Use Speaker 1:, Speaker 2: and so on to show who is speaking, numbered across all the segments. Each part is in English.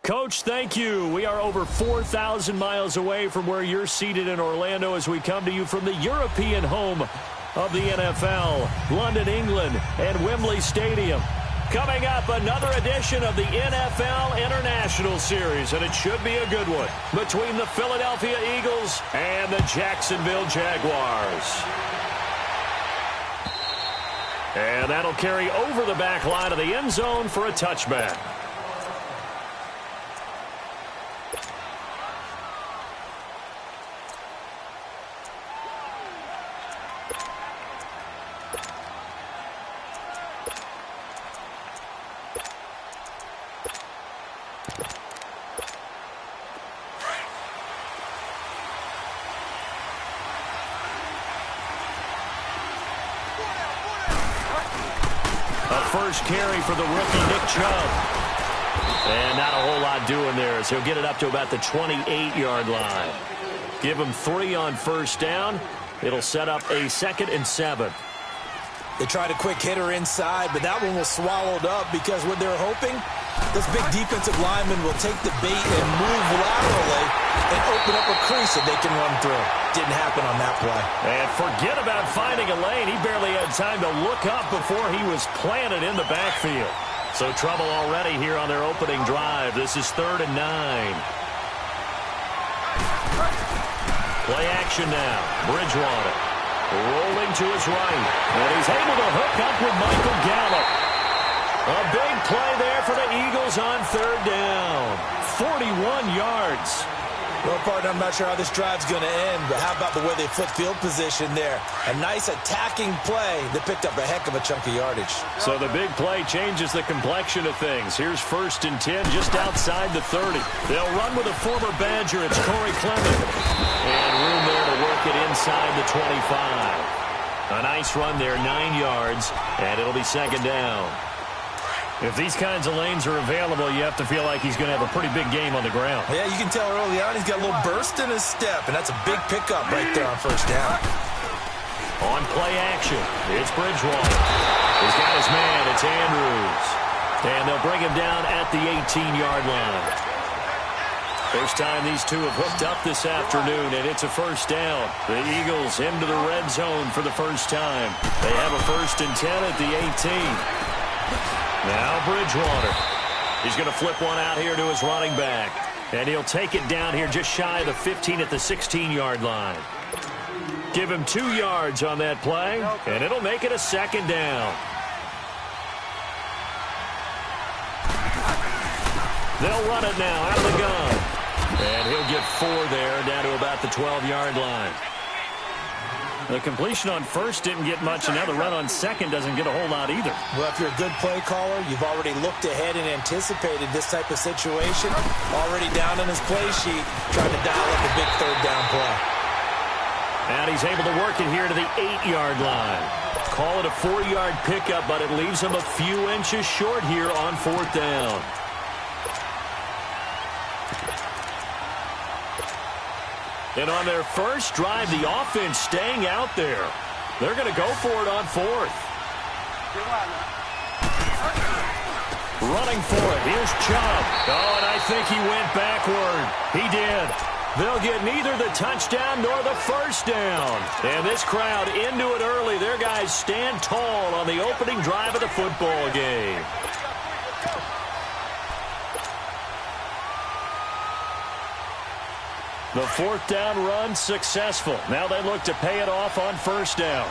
Speaker 1: Coach, thank you. We are over 4,000 miles away from where you're seated in Orlando as we come to you from the European home of the NFL, London, England, and Wembley Stadium. Coming up, another edition of the NFL International Series, and it should be a good one, between the Philadelphia Eagles and the Jacksonville Jaguars. And that'll carry over the back line of the end zone for a touchback. First carry for the rookie, Nick Chubb. And not a whole lot doing there as he'll get it up to about the 28-yard line. Give him 3 on first down. It'll set up a 2nd and 7.
Speaker 2: They tried a quick hitter inside, but that one was swallowed up because what they're hoping, this big defensive lineman will take the bait and move laterally and open up a crease that they can run through. Didn't happen on that play.
Speaker 1: And forget about finding a lane. He barely had time to look up before he was planted in the backfield. So trouble already here on their opening drive. This is 3rd and 9. Play action now. Bridgewater rolling to his right. And he's able to hook up with Michael Gallup. A big play there for the Eagles on 3rd down. 41 yards.
Speaker 2: Well, partner, I'm not sure how this drive's going to end, but how about the way they flip field position there? A nice attacking play that picked up a heck of a chunk of yardage.
Speaker 1: So the big play changes the complexion of things. Here's 1st and 10 just outside the 30. They'll run with a former Badger. It's Corey Clement. And room there to work it inside the 25. A nice run there, 9 yards, and it'll be 2nd down. If these kinds of lanes are available, you have to feel like he's going to have a pretty big game on the ground.
Speaker 2: Yeah, you can tell early on he's got a little burst in his step, and that's a big pickup right there on 1st down.
Speaker 1: On play action, it's Bridgewater. He's got his man, it's Andrews. And they'll bring him down at the 18-yard line. First time these two have hooked up this afternoon, and it's a 1st down. The Eagles into the red zone for the first time. They have a 1st and 10 at the 18. Now Bridgewater. He's going to flip one out here to his running back. And he'll take it down here just shy of the 15 at the 16-yard line. Give him 2 yards on that play, and it'll make it a 2nd down. They'll run it now out of the gun. And he'll get 4 there down to about the 12-yard line. The completion on 1st didn't get much, and now the run on 2nd doesn't get a whole lot either.
Speaker 2: Well, if you're a good play caller, you've already looked ahead and anticipated this type of situation. Already down in his play sheet, trying to dial up a big 3rd down play.
Speaker 1: And he's able to work it here to the 8-yard line. Call it a 4-yard pickup, but it leaves him a few inches short here on 4th down. And on their first drive, the offense staying out there. They're going to go for it on 4th. Running for it. Here's Chubb. Oh, and I think he went backward. He did. They'll get neither the touchdown nor the 1st down. And this crowd into it early. Their guys stand tall on the opening drive of the football game. The 4th down run successful. Now they look to pay it off on 1st down.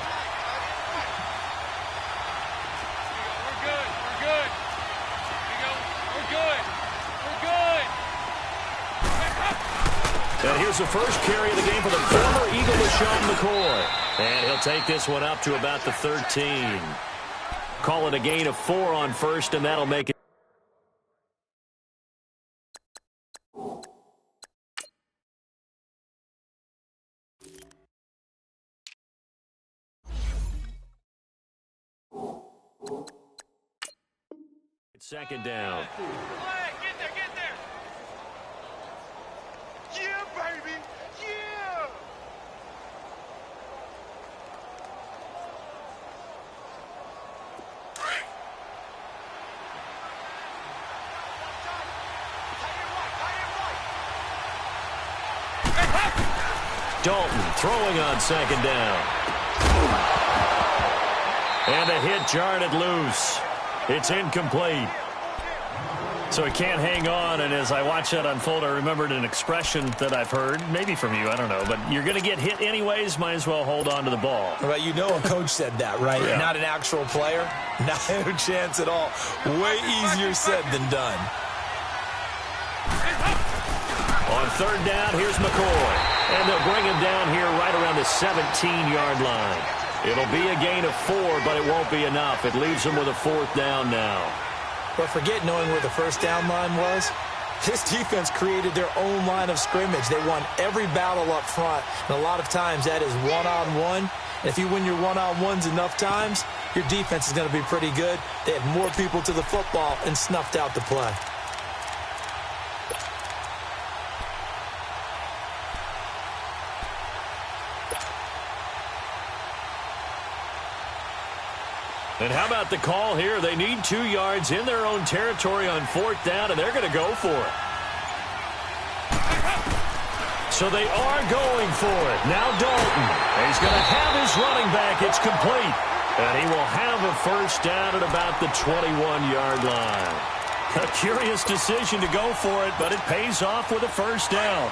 Speaker 3: We're good. We're good. We're good. We're good.
Speaker 1: And here's the first carry of the game for the former Eagle, LaShawn McCoy. And he'll take this one up to about the 13. Call it a gain of 4 on 1st, and that'll make it. Second down.
Speaker 3: Get there, get there. Yeah, baby. Yeah.
Speaker 1: Dalton throwing on second down. And a hit jarred it loose. It's incomplete. So he can't hang on, and as I watch that unfold, I remembered an expression that I've heard, maybe from you, I don't know, but you're going to get hit anyways, might as well hold on to the ball.
Speaker 2: Right, you know a coach said that, right?
Speaker 1: Yeah.
Speaker 2: Not an actual player. Not a chance at all. Way easier said than done.
Speaker 1: On third down, here's McCoy. And they'll bring him down here right around the 17-yard line. It'll be a gain of 4, but it won't be enough. It leaves them with a fourth down now.
Speaker 2: But forget knowing where the first down line was. This defense created their own line of scrimmage. They won every battle up front, and a lot of times that is one-on-one. And if you win your one-on-ones enough times, your defense is going to be pretty good. They had more people to the football and snuffed out the play.
Speaker 1: And how about the call here? They need 2 yards in their own territory on fourth down, and they're going to go for it. So they are going for it. Now Dalton. He's going to have his running back. It's complete. And he will have a first down at about the 21-yard line. A curious decision to go for it, but it pays off with a first down.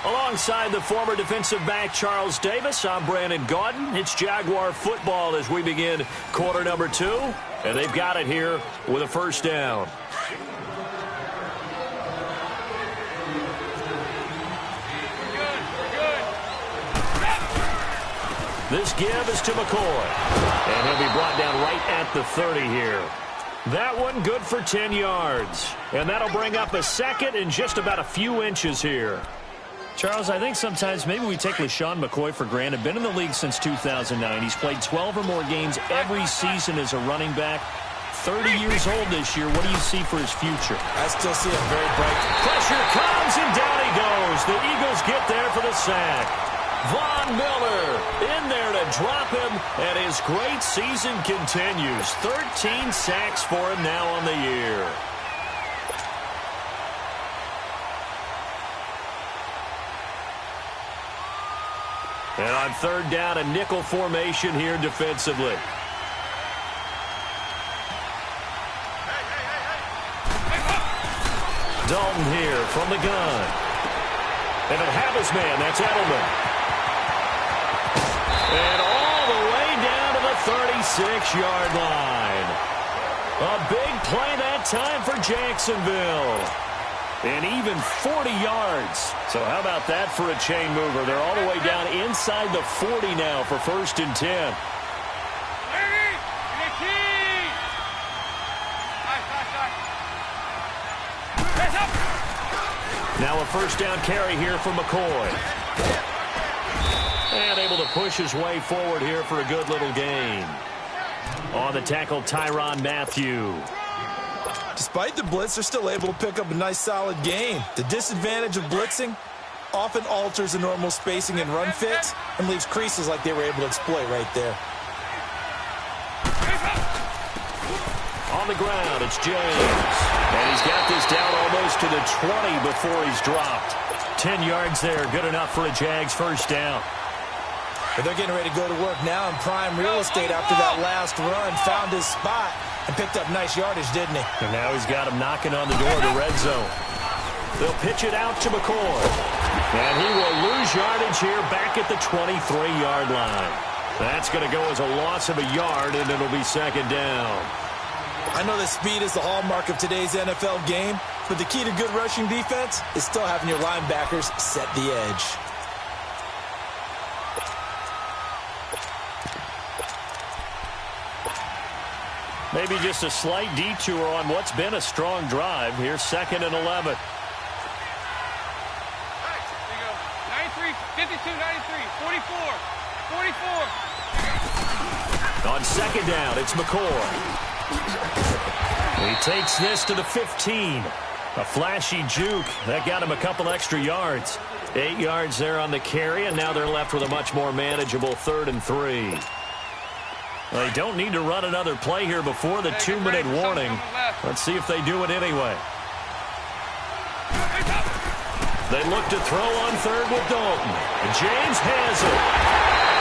Speaker 1: Alongside the former defensive back Charles Davis, I'm Brandon Gaudin. It's Jaguar football as we begin quarter number 2. And they've got it here with a first down. This give is to McCoy. And he'll be brought down right at the 30 here. That one good for 10 yards. And that'll bring up a second and just about a few inches here. Charles, I think sometimes maybe we take LeSean McCoy for granted. Been in the league since 2009. He's played 12 or more games every season as a running back. 30 years old this year. What do you see for his future?
Speaker 2: I still see him very bright.
Speaker 1: Pressure comes, and down he goes. The Eagles get there for the sack. Von Miller in there to drop him, and his great season continues. 13 sacks for him now on the year. And on third down, a nickel formation here defensively. Dalton here from the gun. And they'll have his man. That's Edelman. And all the way down to the 36-yard line. A big play that time for Jacksonville. And even 40 yards. So how about that for a chain mover? They're all the way down inside the 40 now for 1st and 10. Now a first down carry here for McCoy. And able to push his way forward here for a good little gain. On the tackle, Tyrann Mathieu.
Speaker 2: Despite the blitz, they're still able to pick up a nice, solid gain. The disadvantage of blitzing often alters the normal spacing and run fits and leaves creases like they were able to exploit right there.
Speaker 1: On the ground, it's James. And he's got this down almost to the 20 before he's dropped. 10 yards there, good enough for a Jags first down.
Speaker 2: But they're getting ready to go to work now in prime real estate after that last run. Found his spot and picked up nice yardage, didn't he?
Speaker 1: And now he's got him knocking on the door of the red zone. They'll pitch it out to McCoy. And he will lose yardage here back at the 23-yard line. That's going to go as a loss of a yard, and it'll be second down.
Speaker 2: I know that speed is the hallmark of today's NFL game, but the key to good rushing defense is still having your linebackers set the edge.
Speaker 1: Maybe just a slight detour on what's been a strong drive. Here's 2nd and 11.
Speaker 3: 93, 52, 93, 44, 44.
Speaker 1: On second down, it's McCoy. He takes this to the 15. A flashy juke. That got him a couple extra yards. 8 yards there on the carry, and now they're left with a much more manageable 3rd and 3. They don't need to run another play here before the 2-minute warning. Let's see if they do it anyway. They look to throw on third with Dalton. James has it.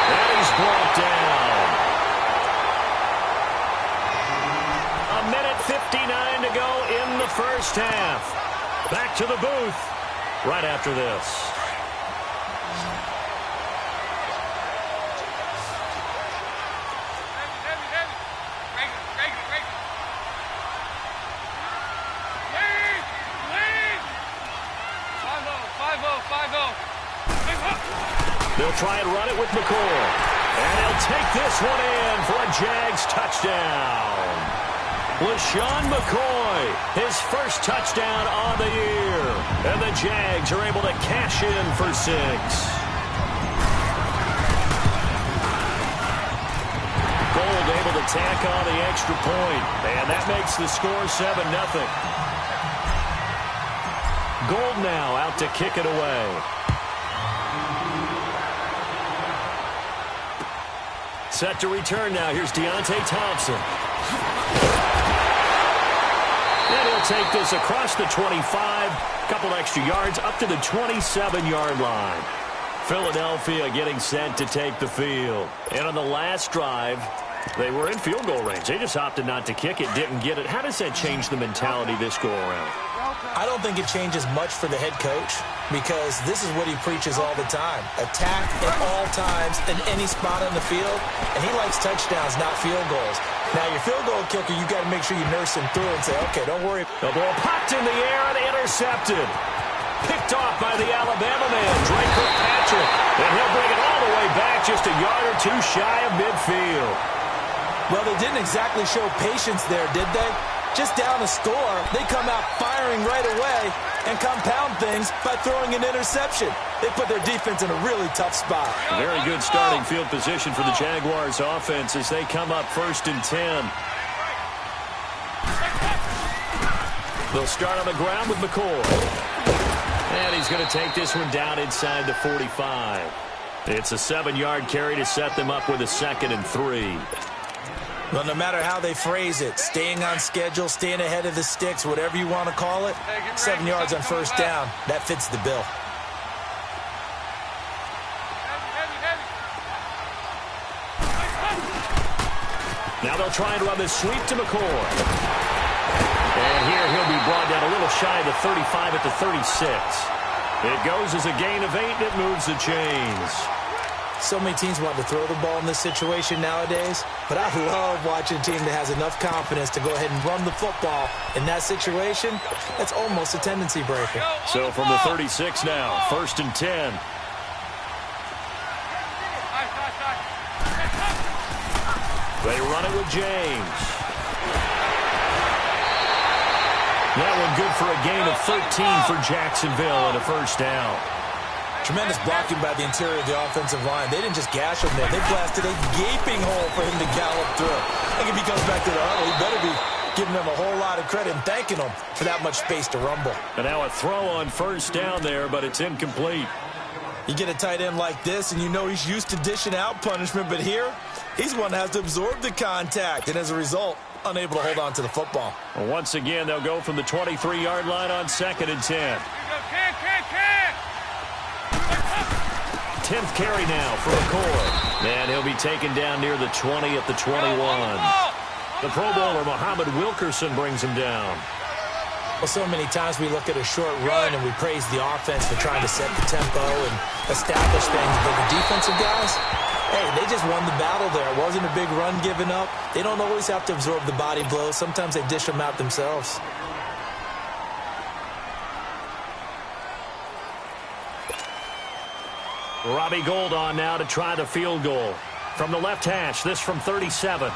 Speaker 1: And he's brought down. 1:59 to go in the first half. Back to the booth right after this. They'll try and run it with McCoy. And he'll take this one in for a Jags touchdown. LaShawn McCoy, his first touchdown on the year. And the Jags are able to cash in for 6. Gold able to tack on the extra point. And that makes the score 7-0. Gold now out to kick it away. Set to return now. Here's Deontay Thompson. And he'll take this across the 25. Couple extra yards up to the 27-yard line. Philadelphia getting set to take the field. And on the last drive, they were in field goal range. They just opted not to kick it, didn't get it. How does that change the mentality this go-around?
Speaker 2: I don't think it changes much for the head coach because this is what he preaches all the time. Attack at all times in any spot on the field, and he likes touchdowns, not field goals. Now, your field goal kicker, you got to make sure you nurse him through and say, okay, don't worry.
Speaker 1: The ball popped in the air and intercepted. Picked off by the Alabama man, Drake Kirkpatrick. And he'll bring it all the way back just a yard or two shy of midfield.
Speaker 2: Well, they didn't exactly show patience there, did they? Just down a score, they come out firing right away and compound things by throwing an interception. They put their defense in a really tough spot.
Speaker 1: Very good starting field position for the Jaguars offense as they come up 1st and 10. They'll start on the ground with McCoy. And he's going to take this one down inside the 45. It's a 7-yard carry to set them up with a 2nd and 3.
Speaker 2: Well, no matter how they phrase it, staying on schedule, staying ahead of the sticks, whatever you want to call it, 7 yards on 1st down, that fits the bill.
Speaker 1: Now they'll try and run this sweep to McCoy. And here he'll be brought down a little shy of the 35 at the 36. It goes as a gain of 8, and it moves the chains.
Speaker 2: So many teams want to throw the ball in this situation nowadays, but I love watching a team that has enough confidence to go ahead and run the football. In that situation, that's almost a tendency breaker.
Speaker 1: So from the 36 now, 1st and 10. They run it with James. That one good for a gain of 13 for Jacksonville and a 1st down.
Speaker 2: Tremendous blocking by the interior of the offensive line. They didn't just gash him there. They blasted a gaping hole for him to gallop through. I think if he comes back to the huddle, he better be giving them a whole lot of credit and thanking them for that much space to rumble.
Speaker 1: And now a throw on 1st down there, but it's incomplete.
Speaker 2: You get a tight end like this, and you know he's used to dishing out punishment, but here, he's one that has to absorb the contact, and as a result, unable to hold on to the football.
Speaker 1: Well, once again, they'll go from the 23-yard line on 2nd and 10. 10th carry now for McCoy. And he'll be taken down near the 20 at the 21. The Pro Bowler, Muhammad Wilkerson, brings him down.
Speaker 2: Well, so many times we look at a short run and we praise the offense for trying to set the tempo and establish things. But the defensive guys, hey, they just won the battle there. It wasn't a big run given up. They don't always have to absorb the body blows. Sometimes they dish them out themselves.
Speaker 1: Robbie Gould on now to try the field goal. From the left hash, this from 37.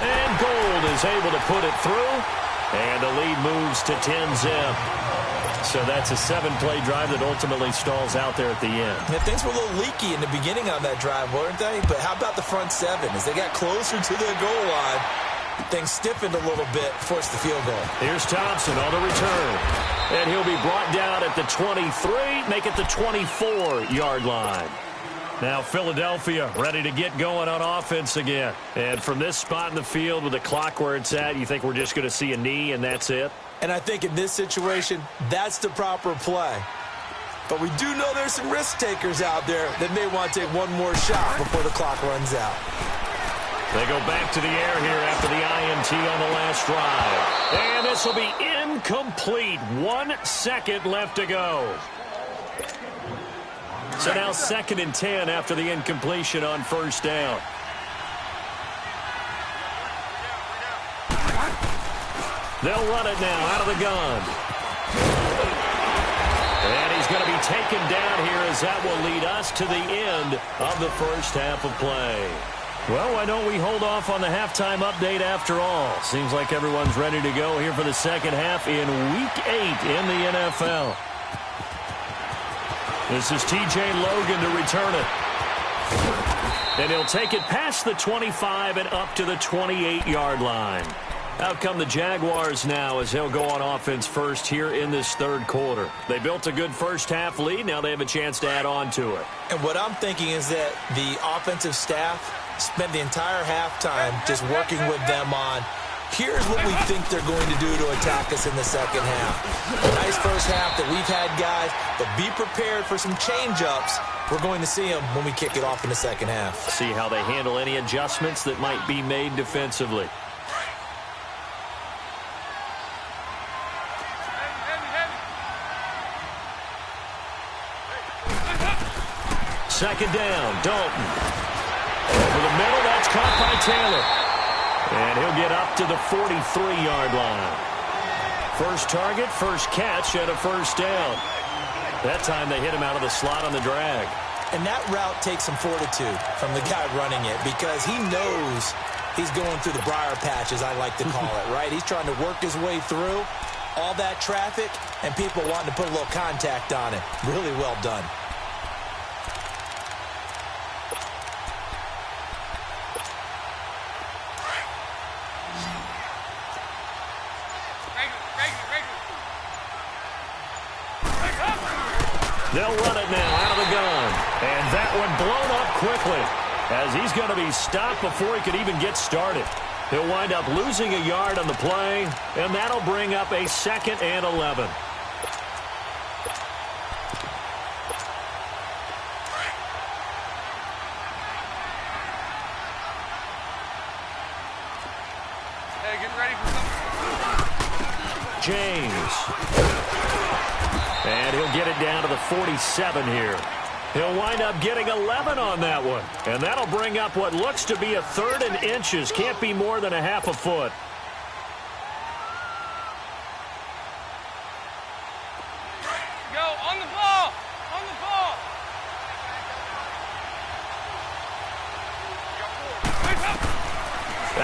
Speaker 1: And Gould is able to put it through. And the lead moves to 10-zip. So that's a 7-play drive that ultimately stalls out there at the end.
Speaker 2: Yeah, things were a little leaky in the beginning on that drive, weren't they? But how about the front 7? As they got closer to their goal line, things stiffened a little bit, forced the field goal.
Speaker 1: Here's Thompson on the return. And he'll be brought down at the 23, make it the 24-yard line. Now Philadelphia ready to get going on offense again. And from this spot in the field with the clock where it's at, you think we're just going to see a knee and that's it?
Speaker 2: And I think in this situation, that's the proper play. But we do know there's some risk takers out there that may want to take one more shot before the clock runs out.
Speaker 1: They go back to the air here after the INT on the last drive. And this will be incomplete. 1 second left to go. So now 2nd and 10 after the incompletion on first down. They'll run it now out of the gun. And he's going to be taken down here as that will lead us to the end of the first half of play. Well, why don't we hold off on the halftime update after all? Seems like everyone's ready to go here for the second half in Week 8 in the NFL. This is T.J. Logan to return it. And he'll take it past the 25 and up to the 28-yard line. Out come the Jaguars now as they'll go on offense first here in this third quarter. They built a good first half lead. Now they have a chance to add on to it.
Speaker 2: And what I'm thinking is that the offensive staff spent the entire halftime just working with them on, here's what we think they're going to do to attack us in the second half. A nice first half that we've had, guys, but be prepared for some change-ups. We're going to see them when we kick it off in the second half.
Speaker 1: See how they handle any adjustments that might be made defensively. Second down, Dalton. Over the middle, that's caught by Taylor. And he'll get up to the 43-yard line. First target, first catch, and a first down. That time they hit him out of the slot on the drag.
Speaker 2: And that route takes some fortitude from the guy running it because he knows he's going through the briar patch, as I like to call it, right? He's trying to work his way through all that traffic and people wanting to put a little contact on it. Really well done.
Speaker 1: They'll run it now out of the gun. And that one blown up quickly as he's going to be stopped before he could even get started. He'll wind up losing a yard on the play, and that'll bring up a 2nd and 11.
Speaker 3: Hey, get ready for something.
Speaker 1: James. And he'll get it down to the 47 here. He'll wind up getting 11 on that one. And that'll bring up what looks to be a 3rd and inches. Can't be more than a half a foot.
Speaker 3: Go, on the ball! On the ball!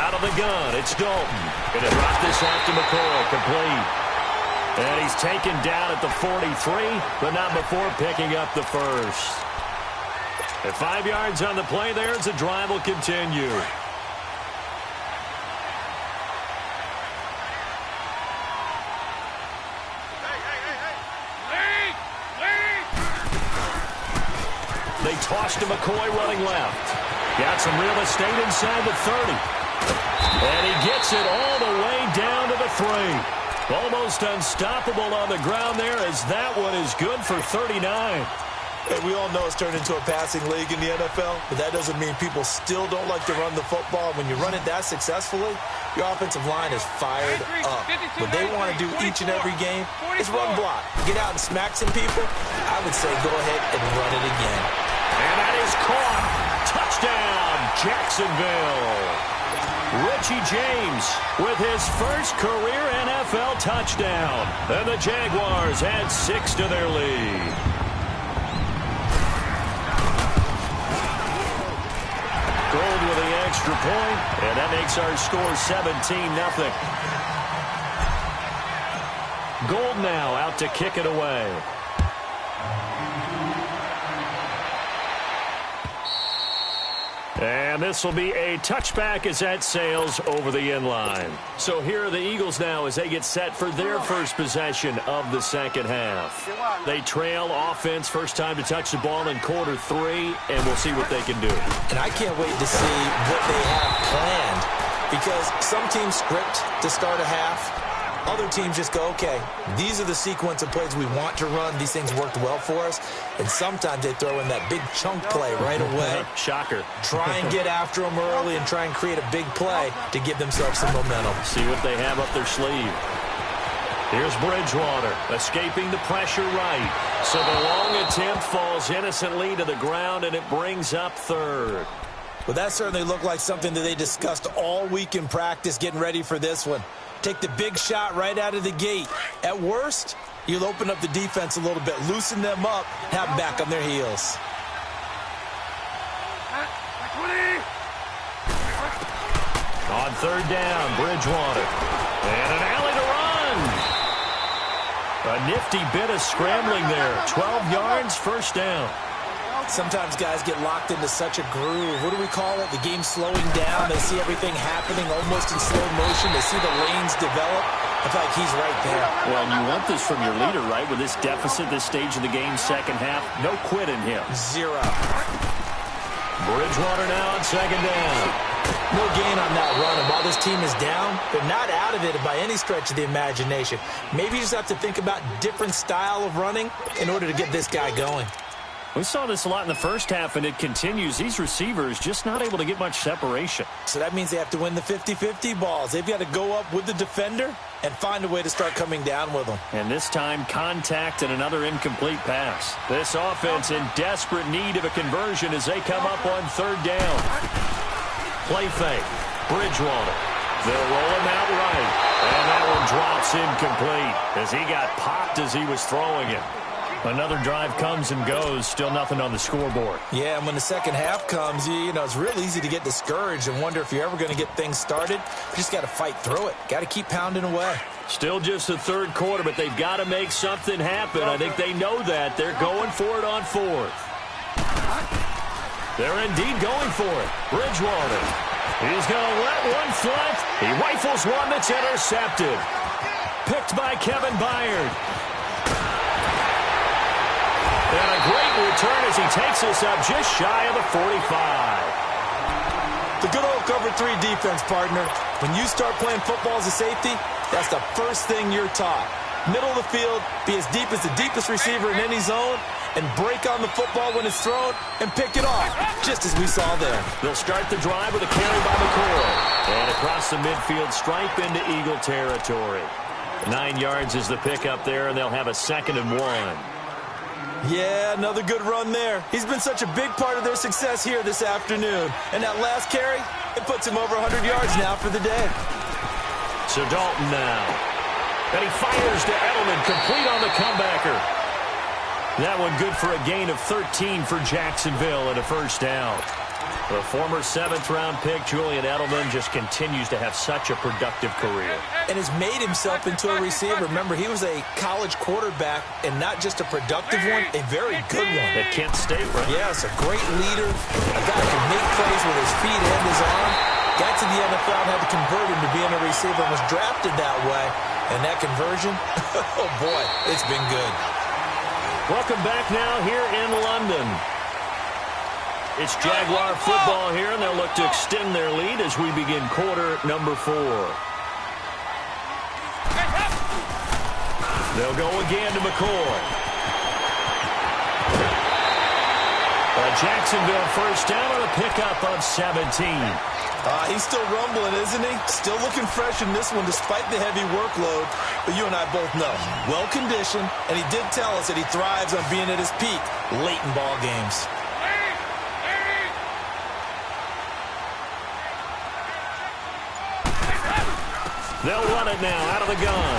Speaker 1: Out of the gun, it's Dalton. Gonna drop this off to McCoy, complete. And he's taken down at the 43, but not before picking up the first. At 5 yards on the play there as the drive will continue. They tossed to McCoy running left. Got some real estate inside the 30. And he gets it all the way down to the 3. Almost unstoppable on the ground there as that one is good for 39.
Speaker 2: And we all know it's turned into a passing league in the NFL, but that doesn't mean people still don't like to run the football. When you run it that successfully, your offensive line is fired up. What they want to do each and every game is run block. Get out and smack some people. I would say go ahead and run it again.
Speaker 1: And that is caught. Touchdown, Jacksonville. Richie James with his first career NFL touchdown. And the Jaguars add 6 to their lead. Gold with the extra point, and that makes our score 17-0. Gold now out to kick it away. And And this will be a touchback as that sails over the end line. So here are the Eagles now as they get set for their first possession of the second half. They trail offense, first time to touch the ball in quarter 3, and we'll see what they can do.
Speaker 2: And I can't wait to see what they have planned, because some teams script to start a half. Other teams just go, okay, these are the sequence of plays we want to run. These things worked well for us. And sometimes they throw in that big chunk play right away.
Speaker 1: Shocker.
Speaker 2: Try and get after them early and try and create a big play to give themselves some momentum.
Speaker 1: See what they have up their sleeve. Here's Bridgewater escaping the pressure right. So the long attempt falls innocently to the ground, and it brings up third.
Speaker 2: Well, that certainly looked like something that they discussed all week in practice getting ready for this one. Take the big shot right out of the gate. At worst, you'll open up the defense a little bit, loosen them up, have them back on their heels.
Speaker 1: On third down, Bridgewater. And an alley to run. A nifty bit of scrambling there. 12 yards, first down.
Speaker 2: Sometimes guys get locked into such a groove. What do we call it? The game's slowing down. They see everything happening almost in slow motion. They see the lanes develop. I feel like he's right there.
Speaker 1: Well, you want this from your leader, right? With this deficit, this stage of the game, second half, no quit in him.
Speaker 2: Zero.
Speaker 1: Bridgewater now on second down.
Speaker 2: No gain on that run. And while this team is down, they're not out of it by any stretch of the imagination. Maybe you just have to think about different style of running in order to get this guy going.
Speaker 1: We saw this a lot in the first half, and it continues. These receivers just not able to get much separation.
Speaker 2: So that means they have to win the 50-50 balls. They've got to go up with the defender and find a way to start coming down with them.
Speaker 1: And this time, contact and another incomplete pass. This offense in desperate need of a conversion as they come up on third down. Play fake. Bridgewater. They'll roll him out right. And that one drops incomplete as he got popped as he was throwing it. Another drive comes and goes, still nothing on the scoreboard.
Speaker 2: Yeah, and when the second half comes, you know, it's real easy to get discouraged and wonder if you're ever going to get things started. You just got to fight through it. Got to keep pounding away.
Speaker 1: Still just the third quarter, but they've got to make something happen. I think they know that. They're going for it on fourth. They're indeed going for it. Bridgewater. He's going to let one fly. He rifles one that's intercepted. Picked by Kevin Byard. And a great return as he takes us up just shy of the 45.
Speaker 2: The good old cover 3 defense, partner. When you start playing football as a safety, that's the first thing you're taught. Middle of the field, be as deep as the deepest receiver in any zone, and break on the football when it's thrown and pick it off, just as we saw there.
Speaker 1: They'll start the drive with a carry by McCoy. And across the midfield stripe into Eagle territory. 9 yards is the pickup there, and they'll have a 2nd and 1.
Speaker 2: Yeah, another good run there. He's been such a big part of their success here this afternoon. And that last carry, it puts him over 100 yards now for the day.
Speaker 1: So Dalton now. And he fires to Edelman, complete on the comebacker. That one good for a gain of 13 for Jacksonville and a first down. The former 7th-round pick, Julian Edelman, just continues to have such a productive career.
Speaker 2: And has made himself into a receiver. Remember, he was a college quarterback, and not just a productive one, a very good one.
Speaker 1: At Kent State, right?
Speaker 2: Yes, a great leader, a guy who can make plays with his feet and his arm. Got to the NFL and had to convert him to being a receiver and was drafted that way. And that conversion, oh boy, it's been good.
Speaker 1: Welcome back now here in London. It's Jaguar football here, and they'll look to extend their lead as we begin quarter number 4. They'll go again to McCoy. A Jacksonville first down on a pickup of 17.
Speaker 2: He's still rumbling, isn't he? Still looking fresh in this one despite the heavy workload. But you and I both know, well-conditioned, and he did tell us that he thrives on being at his peak late in ball games.
Speaker 1: They'll run it now out of the gun.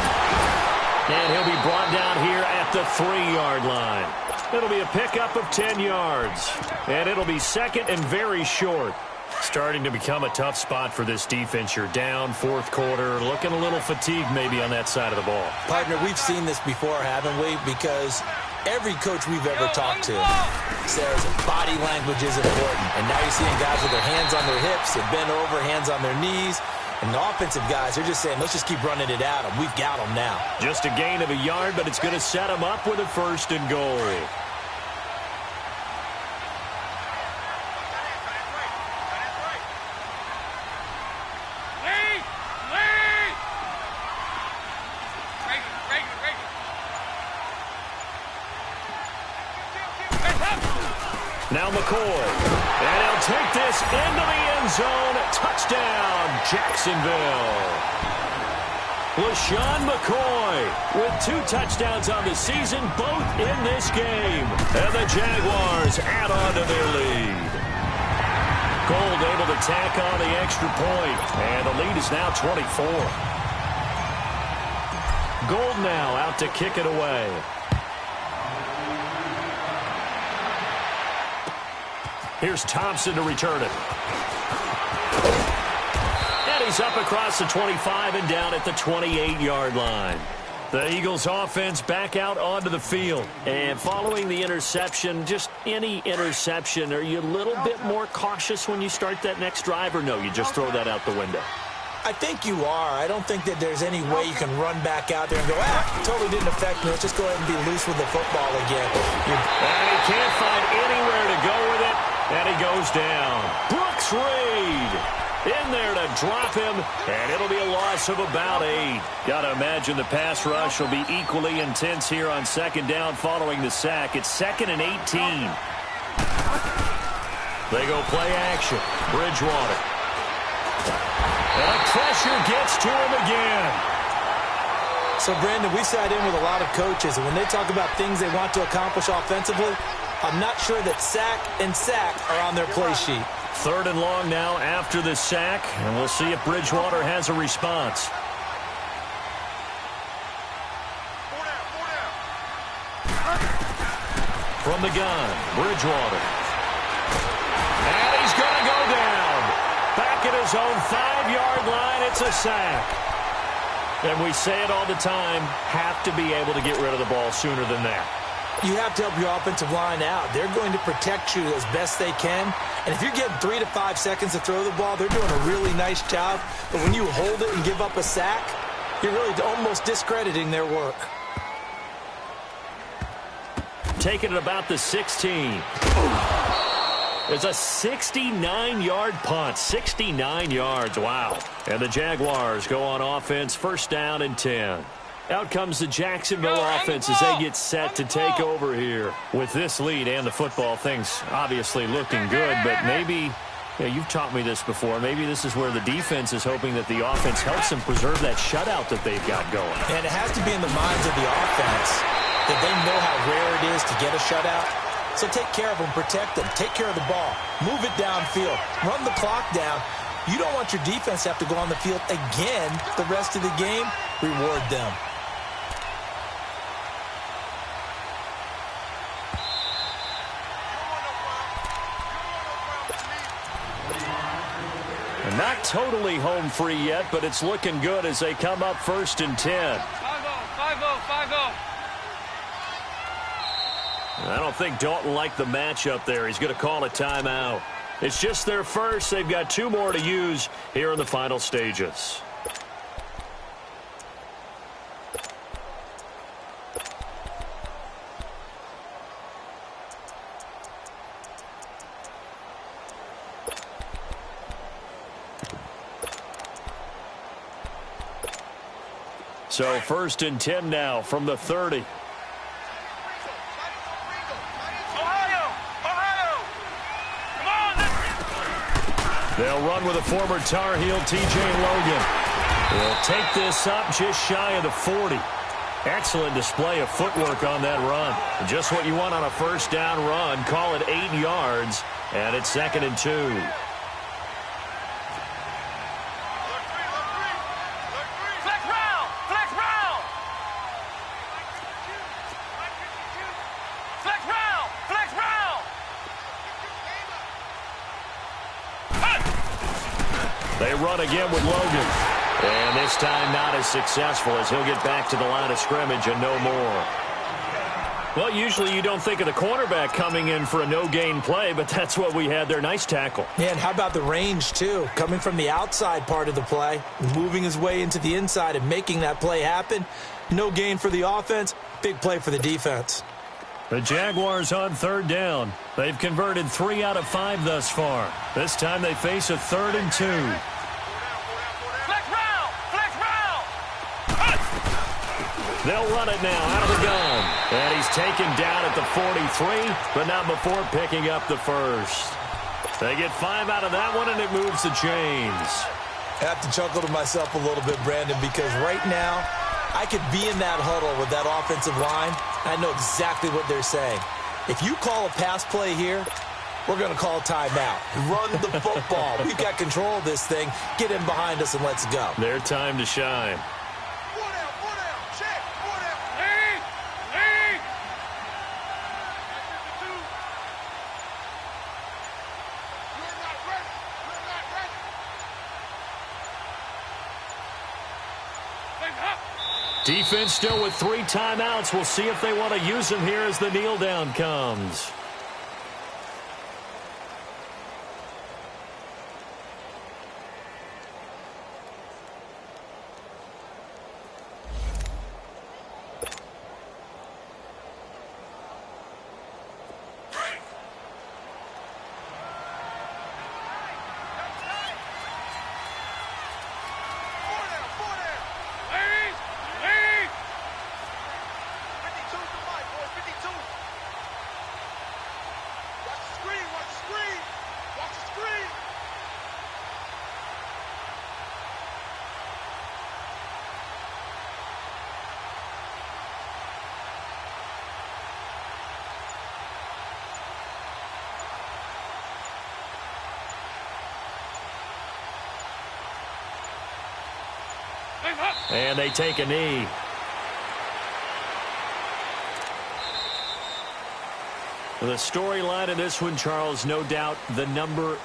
Speaker 1: And he'll be brought down here at the 3-yard line. It'll be a pickup of 10 yards. And it'll be 2nd and very short. Starting to become a tough spot for this defense. You're down 4th quarter, looking a little fatigued maybe on that side of the ball.
Speaker 2: Partner, we've seen this before, haven't we? Because Every coach we've ever talked to says body language is important. And now you're seeing guys with their hands on their hips, they're bent over, hands on their knees. And the offensive guys, they're just saying, let's just keep running it at them. We've got them now.
Speaker 1: Just a gain of a yard, but it's going to set them up with a 1st and goal. Now McCoy, and he'll take this into the end zone. Touchdown, Jacksonville. LaShawn McCoy with 2 touchdowns on the season, both in this game. And the Jaguars add on to their lead. Gold able to tack on the extra point, and the lead is now 24. Gold now out to kick it away. Here's Thompson to return it. And he's up across the 25 and down at the 28-yard line. The Eagles offense back out onto the field. And following the interception, just any interception, are you a little bit more cautious when you start that next drive, or no, you just throw that out the window?
Speaker 2: I think you are. I don't think that there's any way you can run back out there and go, totally didn't affect me. Let's just go ahead and be loose with the football again.
Speaker 1: And he can't find anywhere to go with it. And he goes down. Brooks Reed in there to drop him, and it'll be a loss of about 8. Got to imagine the pass rush will be equally intense here on 2nd down following the sack. It's 2nd and 18. They go play action. Bridgewater. And pressure gets to him again.
Speaker 2: So, Brandon, we sat in with a lot of coaches, and when they talk about things they want to accomplish offensively, I'm not sure that sack and sack are on their play sheet.
Speaker 1: 3rd and long now after the sack, and we'll see if Bridgewater has a response. From the gun, Bridgewater. And he's going to go down. Back at his own 5-yard line, it's a sack. And we say it all the time, have to be able to get rid of the ball sooner than that.
Speaker 2: You have to help your offensive line out. They're going to protect you as best they can. And if you're getting 3 to 5 seconds to throw the ball, they're doing a really nice job. But when you hold it and give up a sack, you're really almost discrediting their work.
Speaker 1: Taking it about the 16. There's a 69-yard punt. 69 yards. Wow. And the Jaguars go on offense, 1st down and 10. Out comes the Jacksonville offense as they get set to take over here. With this lead and the football, things obviously looking good, but maybe, you've taught me this before, maybe this is where the defense is hoping that the offense helps them preserve that shutout that they've got going.
Speaker 2: And it has to be in the minds of the offense that they know how rare it is to get a shutout. So take care of them, protect them, take care of the ball, move it downfield, run the clock down. You don't want your defense to have to go on the field again the rest of the game. Reward them.
Speaker 1: Not totally home free yet, but it's looking good as they come up 1st and 10.
Speaker 3: 5-0, 5-0.
Speaker 1: I don't think Dalton liked the matchup there. He's going to call a timeout. It's just their first. They've got 2 more to use here in the final stages. So 1st and 10 now from the 30. They'll run with a former Tar Heel, T.J. Logan. He'll take this up just shy of the 40. Excellent display of footwork on that run. Just what you want on a 1st down run. Call it 8 yards, and it's 2nd and 2. They run again with Logan. And this time not as successful as he'll get back to the line of scrimmage and no more. Well, usually you don't think of the cornerback coming in for a no-gain play, but that's what we had there. Nice tackle.
Speaker 2: Yeah, and how about the range, too? Coming from the outside part of the play, moving his way into the inside and making that play happen. No gain for the offense, big play for the defense.
Speaker 1: The Jaguars on third down. They've converted 3 out of 5 thus far. This time they face a 3rd and 2.
Speaker 3: Flex round! Flex round!
Speaker 1: They'll run it now out of the gun. And he's taken down at the 43, but not before picking up the first. They get 5 out of that one, and it moves the chains.
Speaker 2: I have to chuckle to myself a little bit, Brandon, because right now I could be in that huddle with that offensive line. I know exactly what they're saying. If you call a pass play here, we're going to call a timeout. Run the football. We've got control of this thing. Get in behind us and let's go.
Speaker 1: Their time to shine. Defense still with 3 timeouts. We'll see if they want to use them here as the kneel down comes. And they take a knee. The storyline of this one, Charles, no doubt the number